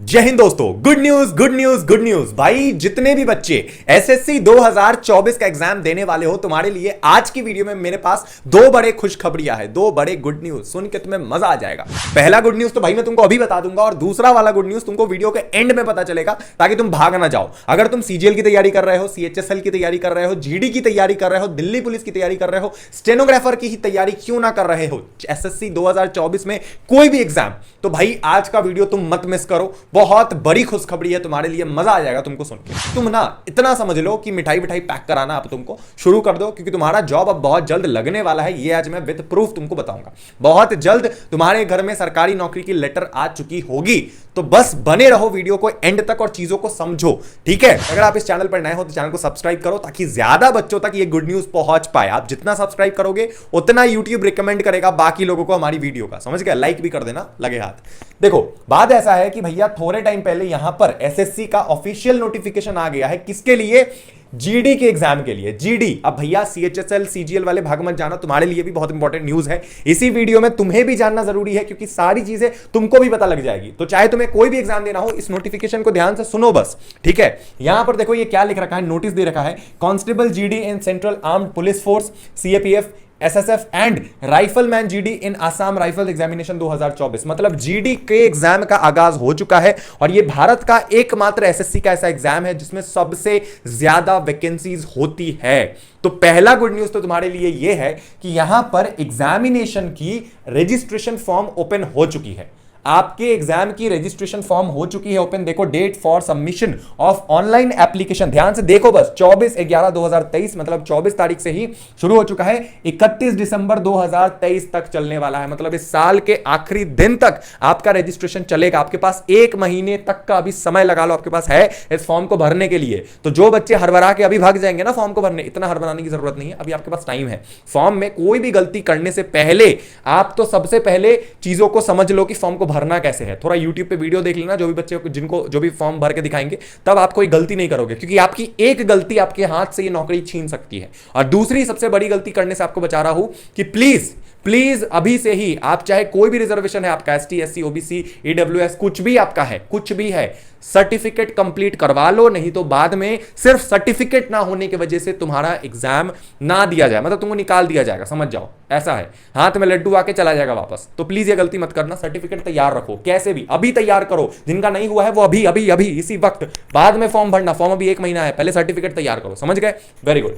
जय हिंद दोस्तों। Good news good news good news भाई, जितने भी बच्चे एसएससी 2024 का एग्जाम देने वाले हो, तुम्हारे लिए आज की वीडियो में मेरे पास दो बड़े खुशखबरियां हैं, दो बड़े गुड न्यूज सुन के तुम्हें मजा आ जाएगा। पहला गुड न्यूज तो भाई मैं तुमको अभी बता दूंगा, और दूसरा वाला गुड न्यूज तुमको वीडियो के एंड में पता चलेगा ताकि तुम भाग ना जाओ। अगर तुम सीजीएल की तैयारी कर रहे हो, सीएचएसएल की तैयारी कर रहे हो, जीडी की तैयारी कर रहे हो, दिल्ली पुलिस की तैयारी कर रहे हो, स्टेनोग्राफर की ही तैयारी क्यों ना कर रहे हो, एसएससी 2024 में कोई भी एग्जाम, तो भाई आज का वीडियो तुम मत मिस करो। बहुत बड़ी खुशखबरी है तुम्हारे लिए, मजा आ जाएगा तुमको सुन के। तुम ना इतना समझ लो कि मिठाई मिठाई पैक कराना अब तुमको शुरू कर दो, क्योंकि तुम्हारा जॉब अब बहुत जल्द लगने वाला है। ये आज मैं विद प्रूफ तुमको बताऊंगा। बहुत जल्द तुम्हारे घर में सरकारी नौकरी की लेटर आ चुकी होगी, तो बस बने रहो वीडियो को एंड तक और चीजों को समझो, ठीक है। अगर आप इस चैनल पर नए हो तो चैनल को सब्सक्राइब करो ताकि ज्यादा बच्चों तक ये गुड न्यूज पहुंच पाए। आप जितना सब्सक्राइब करोगे उतना यूट्यूब रिकमेंड करेगा बाकी लोगों को हमारी वीडियो का, समझ गया। लाइक भी कर देना, लगे हाथ। देखो बात ऐसा है कि भैया थोड़े टाइम पहले यहां पर एसएससी का ऑफिशियल नोटिफिकेशन आ गया है। किसके लिए? जीडी के एग्जाम के लिए। जीडी, अब भैया सीएचएसएल सीजीएल वाले भाग मत जाना, तुम्हारे लिए भी बहुत इंपॉर्टेंट न्यूज है। इसी वीडियो में तुम्हें भी जानना जरूरी है, क्योंकि सारी चीजें तुमको भी पता लग जाएगी। तो चाहे तुम्हें कोई भी एग्जाम देना हो, इस नोटिफिकेशन को ध्यान से सुनो बस, ठीक है। यहां पर देखो ये क्या लिख रखा है, नोटिस दे रखा है, constable GD in central armed police force CAPF SSF and rifleman GD in Assam rifle examination 2024। मतलब जीडी के एग्जाम का आगाज हो चुका है, और ये भारत का एकमात्र एसएससी का ऐसा एग्जाम है जिसमें सबसे ज्यादा वैकेंसीज होती है। तो पहला गुड न्यूज तो तुम्हारे लिए ये है कि यहां पर एग्जामिनेशन की रजिस्ट्रेशन फॉर्म ओपन हो चुकी है। आपके एग्जाम की रजिस्ट्रेशन फॉर्म हो चुकी है ओपन। देखो date for submission of online application, ध्यान से देखो बस, 24/11/2023 मतलब 24 तारीख से ही शुरू हो चुका है, 31 दिसंबर 2023 तक चलने वाला है। मतलब इस साल के आखिरी दिन तक आपका रजिस्ट्रेशन चलेगा। आपके पास 1 महीने तक का अभी समय लगा लो, आपके पास है इस फॉर्म को भरने के लिए। तो जो बच्चे हड़बड़ा के अभी भाग जाएंगे ना फॉर्म को भरने, इतना हड़बड़ाने की जरूरत नहीं है, अभी आपके पास टाइम है। फॉर्म में कोई भी गलती करने से पहले आप तो सबसे पहले चीजों को समझ लो कि फॉर्म को भरना कैसे है। थोड़ा YouTube पे वीडियो देख लेना, जो भी बच्चे जिनको जो भी फॉर्म भर के दिखाएंगे, तब आप कोई गलती नहीं करोगे, क्योंकि आपकी एक गलती आपके हाथ से ये नौकरी छीन सकती है। और दूसरी सबसे बड़ी गलती करने से आपको बचा रहा हूं कि प्लीज प्लीज अभी से ही आप, चाहे कोई भी रिजर्वेशन है आपका, एसटी एससी ओबीसी ईडब्ल्यूएस कुछ भी आपका है, कुछ भी है, सर्टिफिकेट कंप्लीट करवा लो, नहीं तो बाद में सिर्फ सर्टिफिकेट ना होने की वजह से तुम्हारा एग्जाम ना दिया जाए, मतलब तुमको निकाल दिया जाएगा, समझ जाओ। ऐसा है, हाथ में लड्डू आके चला जाएगा वापस। तो प्लीज ये गलती मत करना, सर्टिफिकेट तैयार रखो, कैसे भी अभी तैयार करो। जिनका नहीं हुआ है वो अभी अभी अभी इसी वक्त, बाद में फॉर्म भरना, फॉर्म अभी 1 महीना है, पहले सर्टिफिकेट तैयार करो, समझ गए। Very good.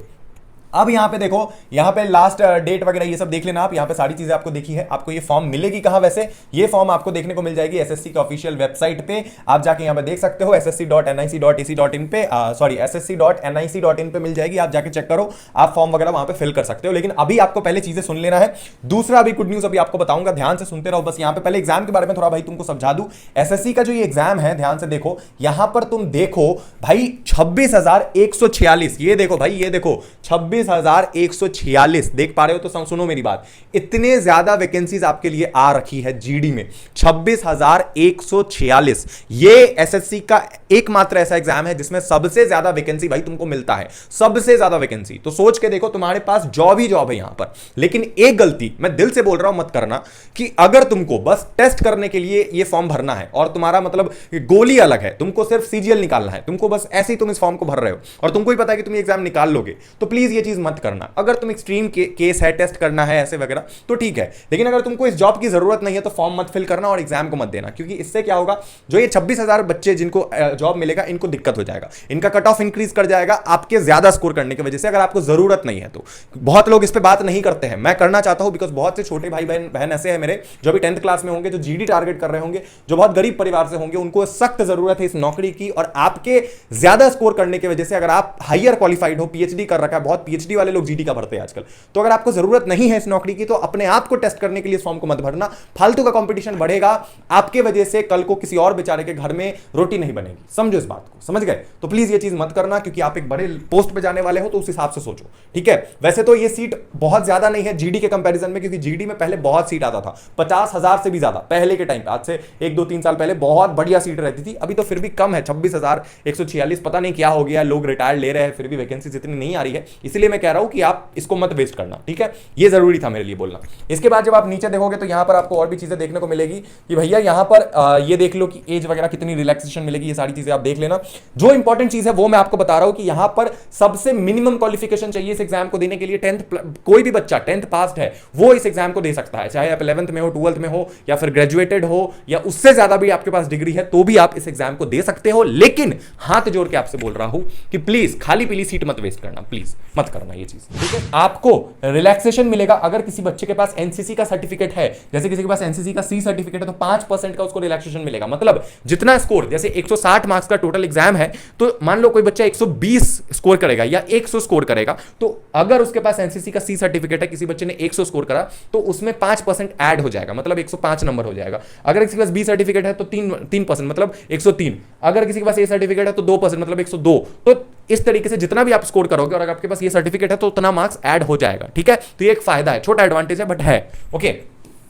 अब यहां पे देखो, यहां पे लास्ट डेट वगैरह ये सब देख लेना आप, यहां पे सारी चीजें आपको देखी है। आपको ये फॉर्म मिलेगी कहां? वैसे ये फॉर्म आपको देखने को मिल जाएगी एसएससी के ऑफिशियल वेबसाइट पे। आप जाके यहां पे देख सकते हो, ssc.nic.ac.in पे, सॉरी ssc.nic.in पे मिल जाएगी। आप जाके चेक करो, आप फॉर्म वगैरह वहां पे फिल कर सकते हो। लेकिन अभी आपको पहले चीजें सुन लेना है। दूसरा अभी गुड न्यूज अभी आपको बताऊंगा, ध्यान से सुनते रहो बस। यहां पे पहले एग्जाम के बारे में थोड़ा भाई तुमको समझा दूं। एसएससी का जो ये एग्जाम है, ध्यान से देखो, यहां पर तुम देखो भाई 26,146, ये देखो भाई, ये देखो 26,146, देख पा रहे हो? तो सुनो मेरी बात, इतने ज्यादा वैकेंसीज आपके लिए आ रखी है जीडी में, 26,146। ये एसएससी का एकमात्र ऐसा एग्जाम है जिसमें सबसे ज्यादा वैकेंसी भाई तुमको मिलता है, सबसे ज्यादा वैकेंसी। तो सोच के देखो, तुम्हारे पास जॉब ही जॉब है यहां पर। लेकिन एक गलती मैं दिल से बोल रहा हूं मत करना, कि अगर तुमको बस टेस्ट करने के लिए ये फॉर्म भरना है और तुम्हारा मतलब गोली अलग है, तुमको सिर्फ सीजीएल निकालना है, तुमको बस ऐसे ही तुम इस फॉर्म को भर रहे हो और तुमको ही पता है कि तुम ये एग्जाम निकाल लोगे, तो प्लीज ये चीज मत करना। अगर तुम एक्सट्रीम केस है, टेस्ट करना है ऐसे वगैरह, तो ठीक है। लेकिन अगर तुमको इस जॉब की जरूरत नहीं है तो फॉर्म मत फिल करना और एग्जाम को मत देना, क्योंकि इससे क्या होगा, जो ये 26,000 बच्चे जिनको जॉब मिलेगा, इनको दिक्कत हो जाएगा, इनका कट ऑफ इंक्रीज कर जाएगा आपके ज्यादा स्कोर करने की वजह से, अगर आपको जरूरत नहीं है तो। बहुत लोग इस पे बात नहीं करते हैं, मैं करना चाहता हूं, बिकॉज बहुत से छोटे भाई बहन ऐसे हैं मेरे जो भी 10th क्लास में होंगे, जो जीडी टारगेट कर रहे होंगे, जो बहुत गरीब परिवार से होंगे, उनको सख्त जरूरत है इस नौकरी की। और आपके ज्यादा स्कोर करने की वजह से, अगर आप हायर क्वालिफाइड हो, पीएचडी कर रखा है, बहुत पीएचडी वाले लोग जीडी का भरते हैं आजकल, तो अगर आपको जरूरत नहीं है इस नौकरी की, तो अपने आप को टेस्ट करने के लिए इस फॉर्म को मत भरना। फालतू का कंपटीशन बढ़ेगा, आपके वजह से कल को किसी और बेचारे के घर में रोटी नहीं बनेगी, समझो इस बात को, समझ गए। तो प्लीज ये चीज मत करना, क्योंकि आप एक बड़े पोस्ट पे जाने वाले हो, तो उस हिसाब से सोचो, ठीक है। वैसे तो ये सीट बहुत ज्यादा नहीं है जीडी के कंपैरिजन में, क्योंकि जीडी में पहले बहुत सीट आता था, 50,000 से भी ज्यादा पहले के टाइम पे, आज से 1-2-3 साल पहले बहुत बढ़िया सीट रहती थी। अभी तो फिर भी कम है, 26,146, पता नहीं क्या हो गया, लोग रिटायर ले रहे हैं, फिर भी वैकेंसी इतनी नहीं आ रही है, इसलिए इसीलिए मैं कह रहा हूं कि आप इसको मत वेस्ट करना, ठीक है, ये जरूरी था मेरे लिए बोलना। इसके बाद जब आप नीचे देखोगे तो यहां पर आपको और भी चीजें देखने को मिलेगी कि भैया यहां पर ये देख लो कि एज वगैरह कितनी रिलैक्सेशन मिलेगी, ये सारी चीजें आप देख लेना। जो इंपॉर्टेंट चीज है वो मैं आपको बता रहा हूं कि यहां पर सबसे मिनिमम क्वालिफिकेशन चाहिए इस एग्जाम को देने के लिए 10th, कोई भी बच्चा 10th पास्ड है वो इस एग्जाम को दे सकता है, चाहे आप 11th में हो, 12th में हो, या फिर ग्रेजुएटेड हो, या उससे ज्यादा भी आपके पास डिग्री है तो भी आप इस एग्जाम को दे सकते हो। लेकिन हाथ जोड़ के आपसे बोल रहा हूं कि प्लीज खाली पीली सीट मत वेस्ट करना, प्लीज मत करना ये चीज, ठीक है। आपको रिलैक्सेशन मिलेगा अगर किसी बच्चे के पास एनसीसी का सर्टिफिकेट है, जैसे किसी के पास एनसीसी का सी सर्टिफिकेट है तो 5% का उसको रिलैक्सेशन मिलेगा। मतलब जितना स्कोर, जैसे 160 मार्क्स का टोटल एग्जाम है तो मान लो कोई बच्चा 120 स्कोर करेगा या 100 स्कोर करेगा, तो अगर उसके पास एनसीसी का सी सर्टिफिकेट है, किसी बच्चे ने 100 स्कोर करा तो उसमें 5% ऐड हो जाएगा, मतलब 105 नंबर हो जाएगा। अगर किसी के पास बी सर्टिफिकेट है तो 3% मतलब 103, अगर किसी के पास ए सर्टिफिकेट है तो 2% मतलब 102। तो इस तरीके से जितना भी आप स्कोर करोगे और अगर आपके पास ये सर्टिफिकेट है तो उतना मार्क्स ऐड हो जाएगा, ठीक है। तो ये एक फायदा है, छोटा एडवांटेज है बट है, ओके।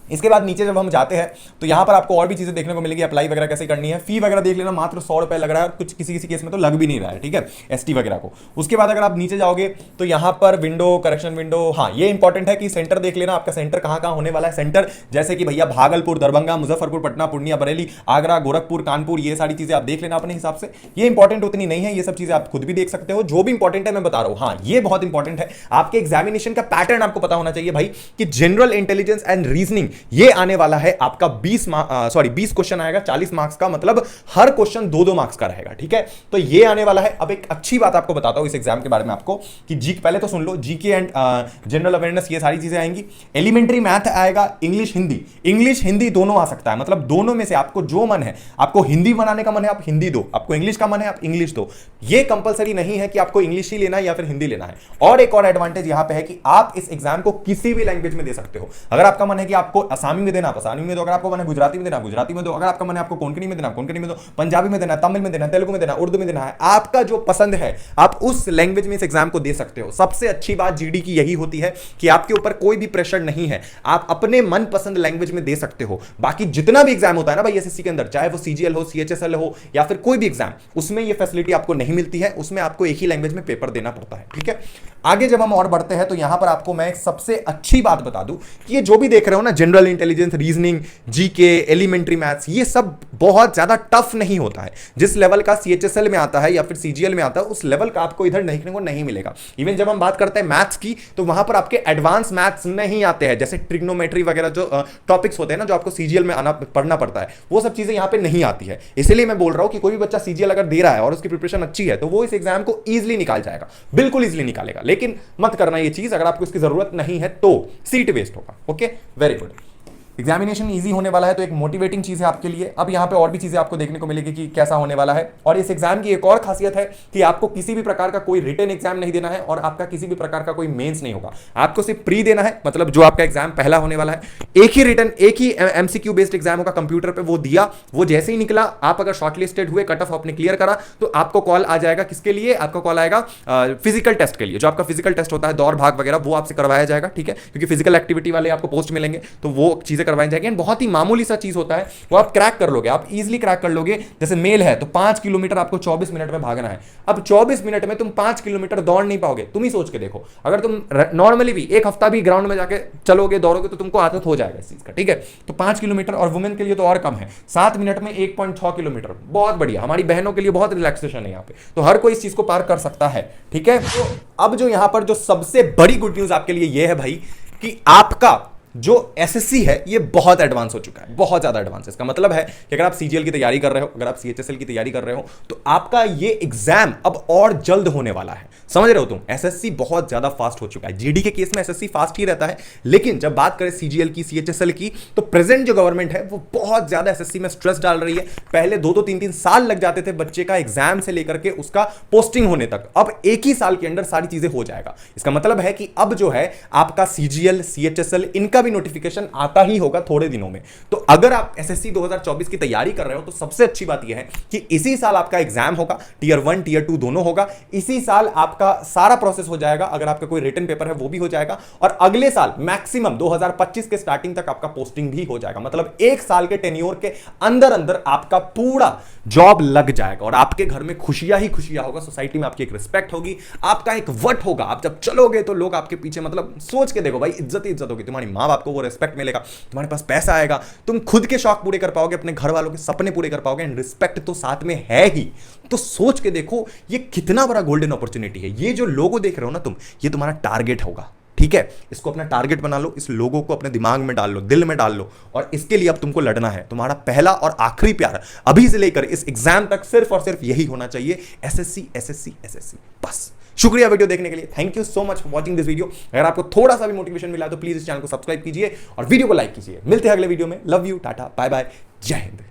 इसके बाद नीचे जब हम जाते हैं तो यहां पर आपको और भी चीजें देखने को मिलेगी, अप्लाई वगैरह कैसे करनी है। फी वगैरह देख लेना, मात्र 100 रुपए लग रहा है, कुछ किसी किसी केस में तो लग भी नहीं रहा है, ठीक है, एसटी वगैरह को। उसके बाद अगर आप नीचे जाओगे तो यहां पर विंडो करेक्शन विंडो, हाँ ये इंपॉर्टेंट है कि सेंटर देख लेना, आपका सेंटर कहां कहां होने वाला है। सेंटर जैसे कि भैया भागलपुर, दरभंगा, मुजफ्फरपुर, पटना, पूर्णिया, बरेली, आगरा, गोरखपुर, कानपुर, ये सारी चीजें आप देख लेना अपने हिसाब से। ये इंपॉर्टेंट उतनी नहीं है, ये सब चीजें आप खुद भी देख सकते हो। जो भी इंपॉर्टेंट है मैं बता रहा हूं, हाँ ये बहुत इंपॉर्टेंट है, आपके एग्जामिनेशन का पैटर्न आपको पता होना चाहिए भाई कि जनरल इंटेलिजेंस एंड रीजनिंग ये आने वाला है आपका 20 क्वेश्चन आएगा 40 मार्क्स का, मतलब हर क्वेश्चन 2-2 मार्क्स का रहेगा, ठीक है। तो ये आने वाला है। अब एक अच्छी बात आपको बताता हूं इस एग्जाम के बारे में आपको कि जी पहले तो सुन लो, जीके एंड जनरल अवेयरनेस ये सारी चीजें आएंगी, एलिमेंट्री मैथ आएगा, इंग्लिश हिंदी दोनों आ सकता है, मतलब दोनों में से आपको जो मन है, आपको हिंदी बनाने का मन है आप हिंदी दो, आपको इंग्लिश का मन है आप इंग्लिश दो। ये कंपलसरी नहीं है कि आपको इंग्लिश ही लेना है या फिर हिंदी लेना है। और एक और एडवांटेज यहां पे है कि आप इस एग्जाम को किसी भी लैंग्वेज में दे सकते हो। अगर आपका मन है कि आपको असामी में देना, असामी में दो, अगर आपको मन है गुजराती में देना, गुजराती में दो, अगर आपका मन है आपको कोंकणी में देना, कोंकणी में दो, पंजाबी में देना, तमिल में देना, तेलुगु में देना, उर्दू में देना है, आपका जो पसंद है आप उस लैंग्वेज में इस एग्जाम को दे सकते हो। सबसे अच्छी बात जीडी की यही होती है कि आपके ऊपर कोई भी प्रेशर नहीं है, आप अपने मनपसंद लैंग्वेज में दे सकते हो। बाकी जितना भी एग्जाम होता है ना भाई एसएससी के अंदर, चाहे वो सीजीएल हो, सीएचएसएल हो या फिर कोई भी एग्जाम, उसमें ये फैसिलिटी आपको नहीं मिलती है, उसमें आपको एक ही लैंग्वेज में पेपर देना पड़ता है, ठीक है। आगे जब हम और बढ़ते हैं तो यहां पर आपको मैं सबसे अच्छी बात बता दूं कि ये जो भी देख रहे हो ना, general intelligence, reasoning, GK, elementary maths, ये सब बहुत ज्यादा टफ नहीं होता है। जिस लेवल का सीएचएसएल में आता है या फिर सीजीएल में आता है उस लेवल का आपको इधर देखने को नहीं मिलेगा। इवन जब हम बात करते हैं मैथ्स की तो वहां पर आपके एडवांस मैथ्स नहीं आते हैं, जैसे ट्रिग्नोमेट्री वगैरह जो टॉपिक्स होते हैं ना, जो आपको सीजीएल में आना पढ़ना पड़ता है, वो सब चीजें यहां पे नहीं आती है। इसलिए मैं बोल रहा हूं कि कोई भी बच्चा सीजीएल अगर दे रहा है और उसकी प्रिपरेशन अच्छी है तो वो इस एग्जाम को ईजिली निकाल जाएगा, बिल्कुल ईजिली निकालेगा। लेकिन मत करना ये चीज, अगर आपको इसकी जरूरत नहीं है तो सीट वेस्ट होगा, okay, very good. Examination easy होने वाला है तो एक मोटिवेटिंग चीज है आपके लिए। अब यहाँ पे और भी चीजें आपको देखने को मिलेगी कि कैसा होने वाला है। और इस एग्जाम की एक और खासियत है कि आपको किसी भी प्रकार का कोई रिटन एग्जाम नहीं देना है और आपका किसी भी प्रकार का कोई मेंस नहीं होगा, आपको सिर्फ प्री देना है। मतलब जो आपका एग्जाम पहला होने वाला है, एक ही रिटन, एक ही एमसीक्यू बेस्ड एग्जाम होगा, कंप्यूटर पे वो दिया, वो जैसे ही निकला, आप अगर शॉर्टलिस्टेड हुए, कट ऑफ आपने क्लियर करा, तो आपको कॉल आ जाएगा। किसके लिए? आपको कॉल आएगा फिजिकल टेस्ट के लिए। जो आपका फिजिकल टेस्ट होता है, दौड़ भाग वगैरह, वो आपसे करवाया जाएगा, ठीक है, क्योंकि फिजिकल एक्टिविटी वाले आपको पोस्ट मिलेंगे तो वो चीजें करवाई जाएंगी। बहुत ही मामूली सा चीज होता है, वो आप क्रैक कर लोगे, आप इजीली क्रैक कर लोगे। जैसे मेल है तो 5 किलोमीटर आपको 24 मिनट में भागना है। अब 24 मिनट में तुम 5 किलोमीटर दौड़ नहीं पाओगे। तुम ही सोच के देखो, अगर तुम नॉर्मली भी एक हफ्ता भी ग्राउंड में जाके चलोगे, दौड़ोगे, तो तुमको आदत हो जाएगा इस चीज का, ठीक है। तो 5 किलोमीटर, और वुमेन के लिए तो और कम है, 7 मिनट में 1.6 किलोमीटर, बहुत बढ़िया। हमारी बहनों के लिए बहुत रिलैक्सेशन है यहाँ पे, तो हर कोई इस चीज को पार कर सकता है, ठीक है। तो अब जो यहाँ पर जो सबसे बड़ी गुड न्यूज आपके लिए ये है भाई कि आपका जो एसएससी है ये बहुत एडवांस हो चुका है, बहुत ज्यादा एडवांस। इसका मतलब है कि अगर आप सीजीएल की तैयारी कर रहे हो, अगर आप सीएचएसएल की तैयारी कर रहे हो, तो आपका ये एग्जाम अब और जल्द होने वाला है। समझ रहे हो तुम? एसएससी बहुत ज्यादा फास्ट हो चुका है। जीडी के केस में एसएससी फास्ट ही रहता है, लेकिन जब बात करें सीजीएल की, सीएचएसएल की, तो प्रेजेंट जो गवर्नमेंट है वो बहुत ज्यादा एसएससी में स्ट्रेस डाल रही है। पहले 2-2, 3-3 साल लग जाते थे बच्चे का एग्जाम से लेकर के उसका पोस्टिंग होने तक, अब एक ही साल के अंदर सारी चीजें हो जाएगा। इसका मतलब है कि अब जो है आपका सीजीएल, सीएचएसएल, इनका इसका भी नोटिफिकेशन आता ही होगा थोड़े दिनों में। तो अगर आप एसएससी 2024 की तैयारी कर रहे हो तो सबसे अच्छी बात यह है कि इसी साल आपका एग्जाम होगा, टियर 1 टियर 2 दोनों होगा। इसी साल आपका सारा प्रोसेस हो जाएगा, अगर आपका कोई रिटन पेपर है वो भी हो जाएगा, और अगले साल मैक्सिमम 2025 के स्टार्टिंग तक आपका पोस्टिंग भी हो जाएगा। मतलब एक साल के टेन्योर के अंदर अंदर आपका पूरा जॉब लग जाएगा और आपके घर में खुशियां ही खुशियां होगा, सोसाइटी में आपकी एक रिस्पेक्ट होगी, आपका एक वट होगा। आप जब चलोगे तो लोग आपके पीछे, मतलब सोच के देखो भाई, इज्जत ही इज्जत होगी, तुम्हारी माँ बाप को वो रिस्पेक्ट मिलेगा, तुम्हारे पास पैसा आएगा, तुम खुद के शौक पूरे कर पाओगे, अपने घर वालों के सपने पूरे कर पाओगे, एंड रिस्पेक्ट तो साथ में है ही। तो सोच के देखो ये कितना बड़ा गोल्डन अपॉर्चुनिटी है। ये जो लोगो देख रहे हो ना तुम, ये तुम्हारा टारगेट होगा, ठीक है? इसको अपना टारगेट बना लो, इस लोगों को अपने दिमाग में डाल लो, दिल में डाल लो, और इसके लिए अब तुमको लड़ना है। तुम्हारा पहला और आखिरी प्यार अभी से लेकर इस एग्जाम तक सिर्फ और सिर्फ यही होना चाहिए, एसएससी एसएससी एसएससी, बस। शुक्रिया वीडियो देखने के लिए, thank you so much for watching this video. अगर आपको थोड़ा सा भी मोटिवेशन मिला तो प्लीज इस चैनल को सब्सक्राइब कीजिए और वीडियो को लाइक कीजिए। मिलते हैं अगले वीडियो में। Love you, tata, bye bye, जय हिंद।